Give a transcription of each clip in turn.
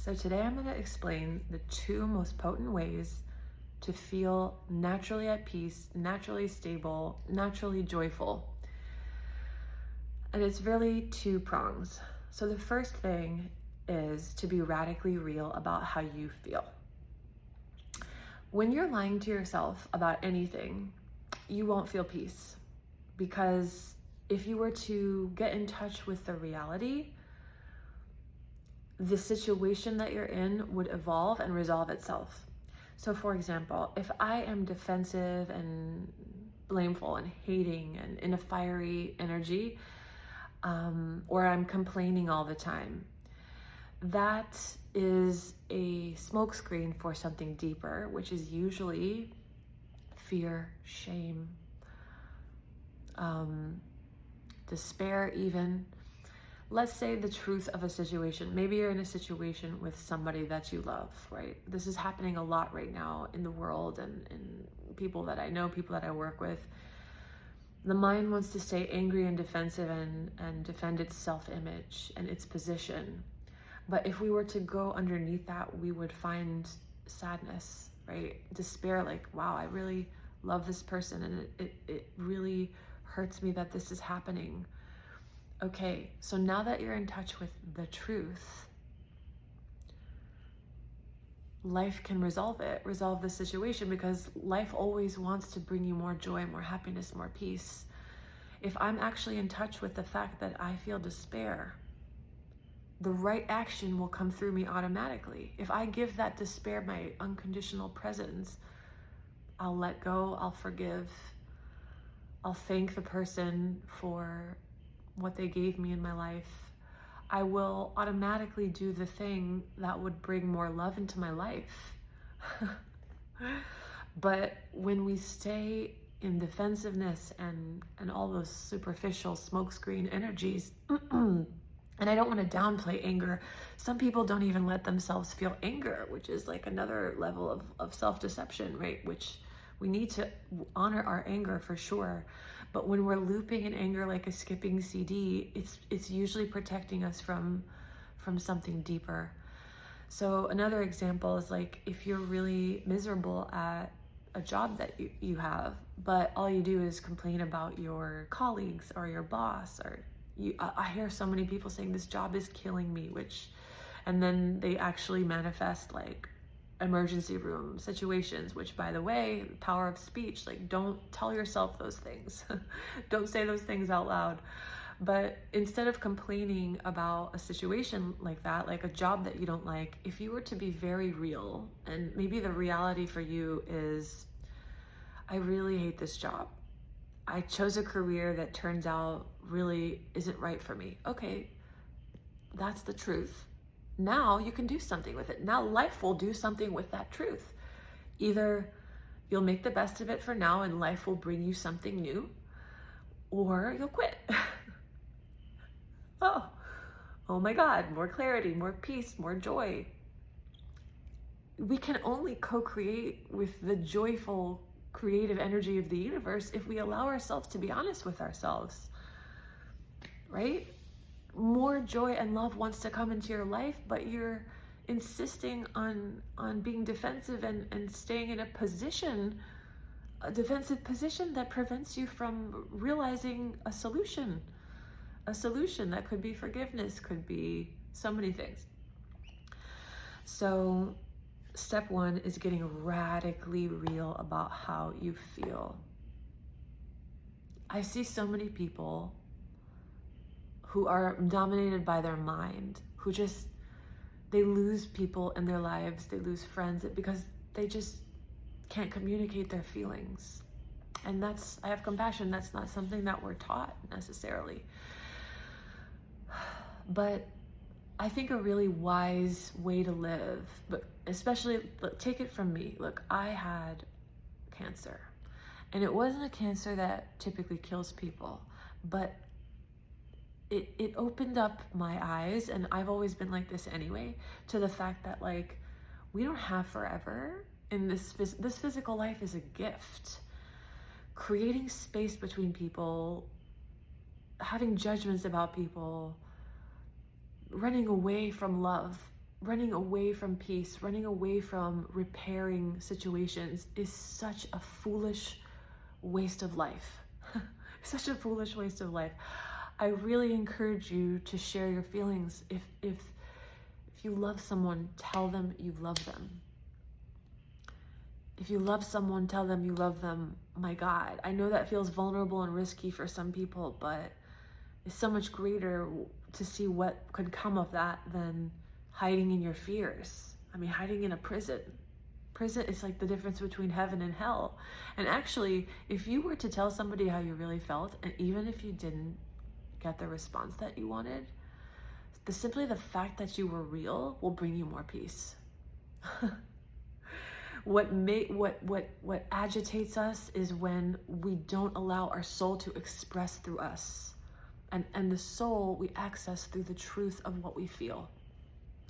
So today I'm going to explain the two most potent ways to feel naturally at peace, naturally stable, naturally joyful. And it's really two prongs. So the first thing is to be radically real about how you feel. When you're lying to yourself about anything, you won't feel peace, because if you were to get in touch with the reality, the situation that you're in would evolve and resolve itself. So for example, if I am defensive and blameful and hating and in a fiery energy, or I'm complaining all the time, that is a smokescreen for something deeper, which is usually fear, shame, despair even. Let's say the truth of a situation. Maybe you're in a situation with somebody that you love, right? This is happening a lot right now in the world and people that I know, people that I work with. The mind wants to stay angry and defensive and defend its self-image and its position. But if we were to go underneath that, we would find sadness, right? Despair, like, wow, I really love this person and it really hurts me that this is happening. Okay, so now that you're in touch with the truth, life can resolve the situation, because life always wants to bring you more joy, more happiness, more peace. If I'm actually in touch with the fact that I feel despair, the right action will come through me automatically. If I give that despair my unconditional presence, I'll let go, I'll forgive, I'll thank the person for what they gave me in my life. I will automatically do the thing that would bring more love into my life. But when we stay in defensiveness and all those superficial smokescreen energies, and I don't want to downplay anger. Some people don't even let themselves feel anger, which is like another level of self-deception, right? Which we need to honor our anger for sure. But when we're looping in anger like a skipping CD, it's usually protecting us from something deeper. So another example is like if you're really miserable at a job that you have, but all you do is complain about your colleagues or your boss, or I hear so many people saying this job is killing me, and then they actually manifest like emergency room situations, which, by the way, power of speech, like, don't tell yourself those things. Don't say those things out loud. But instead of complaining about a situation like that, like a job that you don't like, if you were to be very real, and maybe the reality for you is, I really hate this job. I chose a career that turns out really isn't right for me. Okay, that's the truth. Now you can do something with it. Now life will do something with that truth. Either you'll make the best of it for now and life will bring you something new, or you'll quit. Oh my God, more clarity, more peace, more joy. We can only co-create with the joyful, creative energy of the universe if we allow ourselves to be honest with ourselves, right? More joy and love wants to come into your life, but you're insisting on being defensive and staying in a defensive position that prevents you from realizing a solution that could be forgiveness, could be so many things. So step one is getting radically real about how you feel. I see so many people who are dominated by their mind, who they lose people in their lives, they lose friends because they just can't communicate their feelings. And I have compassion, that's not something that we're taught necessarily. But I think a really wise way to live, but especially, look, take it from me. Look, I had cancer, and it wasn't a cancer that typically kills people, but it opened up my eyes, and I've always been like this anyway, to the fact that, like, we don't have forever, and this physical life is a gift. Creating space between people, having judgments about people, running away from love, running away from peace, running away from repairing situations is such a foolish waste of life. Such a foolish waste of life. I really encourage you to share your feelings. If you love someone, tell them you love them. If you love someone, tell them you love them. My God, I know that feels vulnerable and risky for some people, but it's so much greater to see what could come of that than hiding in your fears. I mean, hiding in a prison. Prison is like the difference between heaven and hell. And actually, if you were to tell somebody how you really felt, and even if you didn't get the response that you wanted, simply the fact that you were real will bring you more peace. What agitates us is when we don't allow our soul to express through us. And the soul we access through the truth of what we feel.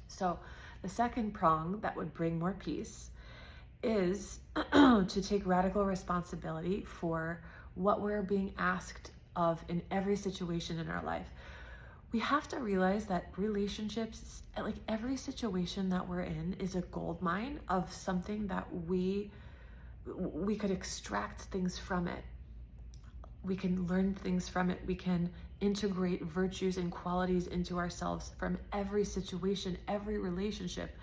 So the second prong that would bring more peace is to take radical responsibility for what we're being asked of in every situation in our life. We have to realize that relationships, like every situation that we're in, is a gold mine of something that we could extract things from it. We can learn things from it. We can integrate virtues and qualities into ourselves from every situation, every relationship.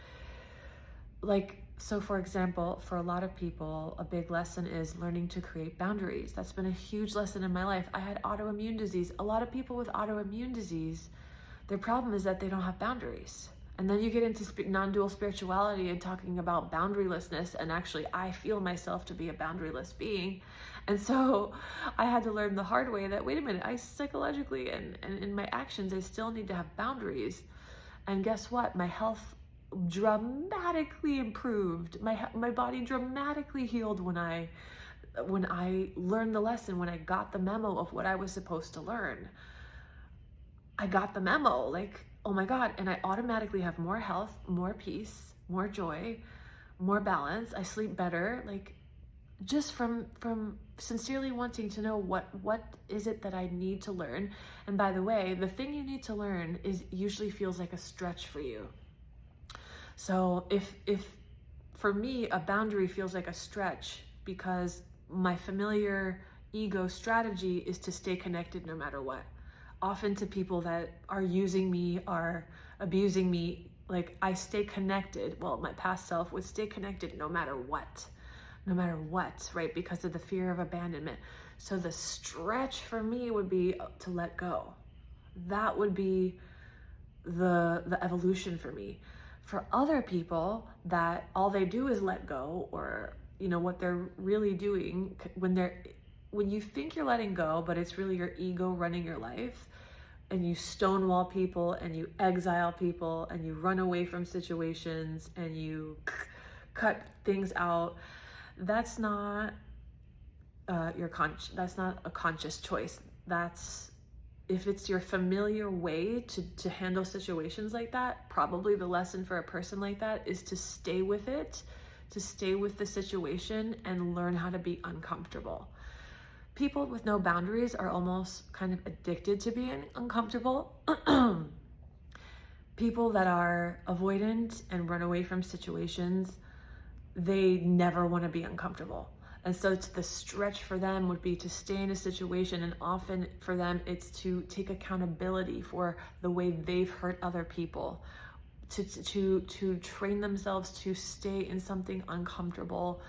So for example, for a lot of people, a big lesson is learning to create boundaries. That's been a huge lesson in my life. I had autoimmune disease. A lot of people with autoimmune disease, their problem is that they don't have boundaries. And then you get into non-dual spirituality and talking about boundarylessness, and actually I feel myself to be a boundaryless being. And so I had to learn the hard way that, wait a minute, I psychologically and in my actions, I still need to have boundaries. And guess what? My health dramatically improved. My body dramatically healed when I learned the lesson, when I got the memo of what I was supposed to learn. I got the memo, oh my God, and I automatically have more health, more peace, more joy, more balance. I sleep better, just from sincerely wanting to know what is it that I need to learn. And by the way, the thing you need to learn usually feels like a stretch for you. So if for me, a boundary feels like a stretch because my familiar ego strategy is to stay connected no matter what. Often to people that are using me, are abusing me, I stay connected. Well, my past self would stay connected no matter what, right? Because of the fear of abandonment. So the stretch for me would be to let go. That would be the evolution for me. For other people that all they do is let go, or what they're really doing when you think you're letting go, but it's really your ego running your life, and you stonewall people and you exile people and you run away from situations and you cut things out, that's not that's not a conscious choice. If it's your familiar way to handle situations like that, probably the lesson for a person like that is to stay with it, to stay with the situation and learn how to be uncomfortable. People with no boundaries are almost kind of addicted to being uncomfortable. People that are avoidant and run away from situations, they never want to be uncomfortable. And so the stretch for them would be to stay in a situation, and often for them it's to take accountability for the way they've hurt other people, to train themselves to stay in something uncomfortable,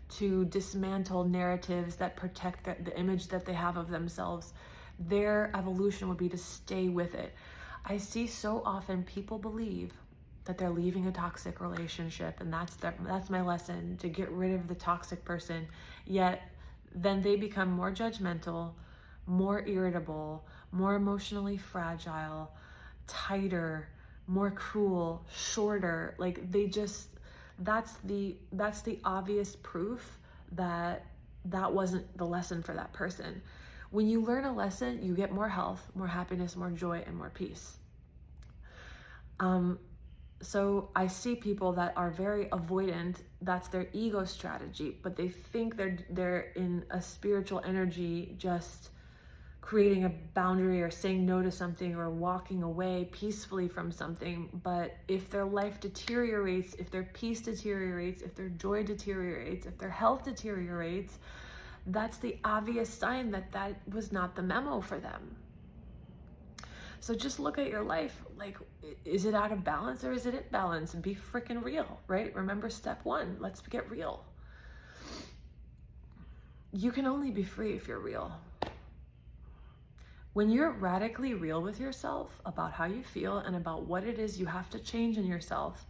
to dismantle narratives that protect the image that they have of themselves. Their evolution would be to stay with it. I see so often people believe that they're leaving a toxic relationship, and that's my lesson, to get rid of the toxic person. Yet then they become more judgmental, more irritable, more emotionally fragile, tighter, more cruel, shorter. That's the obvious proof that wasn't the lesson for that person. When you learn a lesson, you get more health, more happiness, more joy, and more peace. So I see people that are very avoidant. That's their ego strategy, but they think they're in a spiritual energy, just creating a boundary or saying no to something or walking away peacefully from something. But if their life deteriorates, if their peace deteriorates, if their joy deteriorates, if their health deteriorates, that's the obvious sign that that was not the memo for them. So just look at your life, like, is it out of balance or is it in balance? And be freaking real, right? Remember step one, let's get real. You can only be free if you're real. When you're radically real with yourself about how you feel and about what it is you have to change in yourself,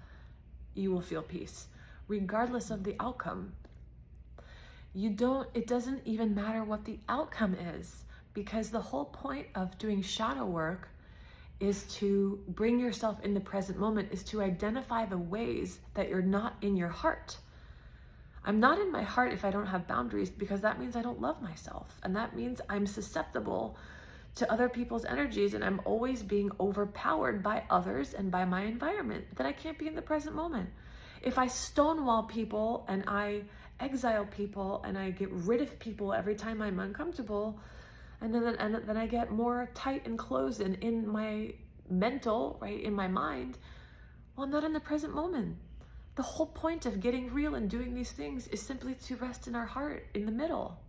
you will feel peace, regardless of the outcome. It doesn't even matter what the outcome is, because the whole point of doing shadow work is to bring yourself in the present moment, is to identify the ways that you're not in your heart. I'm not in my heart if I don't have boundaries, because that means I don't love myself. And that means I'm susceptible to other people's energies, and I'm always being overpowered by others and by my environment. Then I can't be in the present moment. If I stonewall people and I exile people and I get rid of people every time I'm uncomfortable, and then I get more tight and closed and in my mental, right, in my mind, well, I'm not in the present moment. The whole point of getting real and doing these things is simply to rest in our heart, in the middle.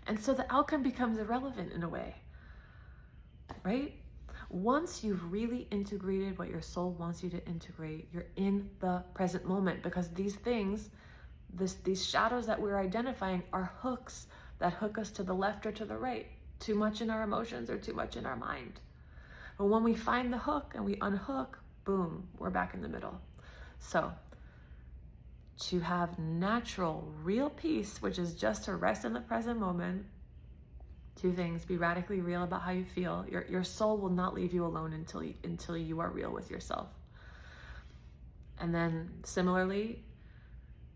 And so the outcome becomes irrelevant in a way, right? Once you've really integrated what your soul wants you to integrate, you're in the present moment, because these things, these shadows that we're identifying are hooks that hook us to the left or to the right, too much in our emotions or too much in our mind. But when we find the hook and we unhook, boom, we're back in the middle. So to have natural, real peace, which is just to rest in the present moment, two things: be radically real about how you feel. Your soul will not leave you alone until you are real with yourself. And then similarly,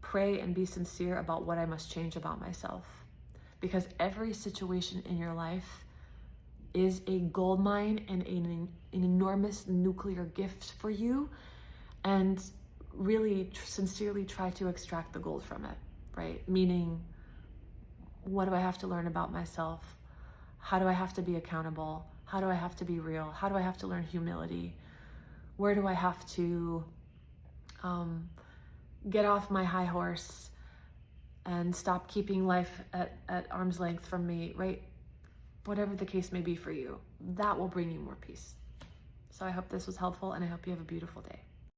pray and be sincere about what I must change about myself. Because every situation in your life is a gold mine and an enormous nuclear gift for you. And really sincerely try to extract the gold from it, right? Meaning, what do I have to learn about myself? How do I have to be accountable? How do I have to be real? How do I have to learn humility? Where do I have to get off my high horse and stop keeping life at arm's length from me, right? Whatever the case may be for you, that will bring you more peace. So I hope this was helpful, and I hope you have a beautiful day.